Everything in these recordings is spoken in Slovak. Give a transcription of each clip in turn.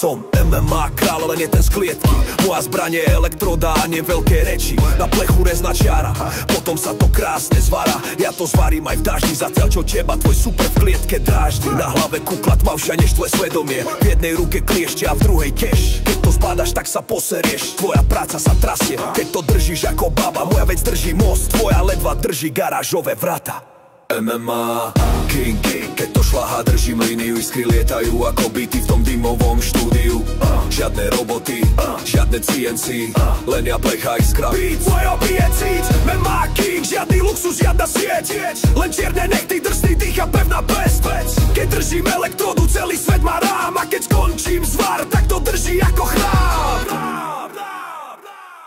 Som MMA kráľ, ale nie ten z klietky. Moja zbraň je elektroda a nie veľké reči. Na plechu rezná čiara, potom sa to krásne zvara. Ja to zvarím aj v daždi, zatiaľ čo teba tvoj super v klietke dráždi. Na hlave kukla tmavšia než tvoje svedomie. V jednej ruke kliešťa a v druhej keš. Keď to zbadaš, tak sa poserieš. Tvoja práca sa trasie, keď to držíš ako baba. Moja vec drží most, tvoja ledva drží garážové vrata. MMA King, keď to šľahá, držím líniu. Iskry lietajú ako byty v tom dymovom štúdiu. Žiadne roboty, žiadne CNC, len ja plecha iskra. Beat, svojho bije cít, MMA King, žiadny luxus, žiadna sieť. Len čierne nechty, drsný dých a pevná pest. Keď držím elektrodu, celý svet má rám. A keď skončím zvar, tak to drží ako chrám.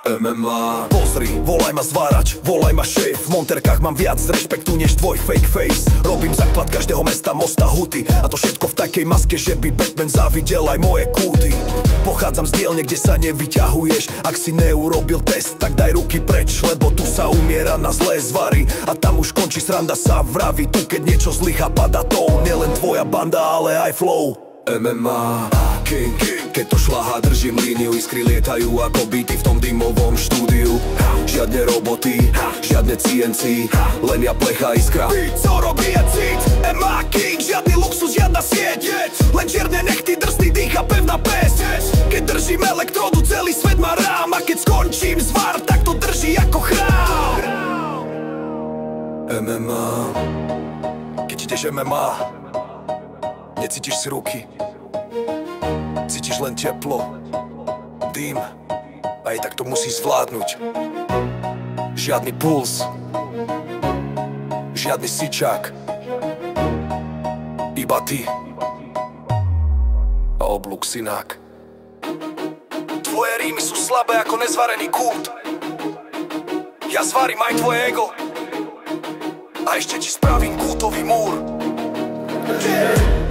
MMA. Pozri, volaj ma zvárač, volaj ma šéf. V monterkách mám viac rešpektu než tvoj fake face. Robím základ každého mesta, mosta, huty. A to všetko v takej maske, že by Batman závidel aj moje kúty. Pochádzam z dielne, kde sa nevyťahuješ. Ak si neurobil test, tak daj ruky preč, lebo tu sa umiera na zlé zvary. A tam už končí sranda, sa vraví. Tu keď niečo zlyha, pada to. Nielen tvoja banda, ale aj flow. MMA King, keď to šľahá, držím líniu. Iskry lietajú ako byty v tom dymovom štúdiu. Žiadne roboty, žiadne CNC, len ja plecha iskra. Beat, co robí je cít, MMA King, žiadny luxus, žiadna sieť. Len čierne nechty, drsný dých a pevná pest. Keď držím elektrodu, celý svet má rám. A keď skončím zvar, tak to drží ako chrám. MMA. Keď ideš MMA, necítiš si ruky, cítiš len teplo, dým. A aj tak to musíš zvládnuť. Žiadny puls, žiadny sičák, iba ty a oblúk synák. Tvoje rímy sú slabé ako nezvarený kút. Ja zvarím aj tvoje ego a ešte ti spravím kútový múr. Yeah.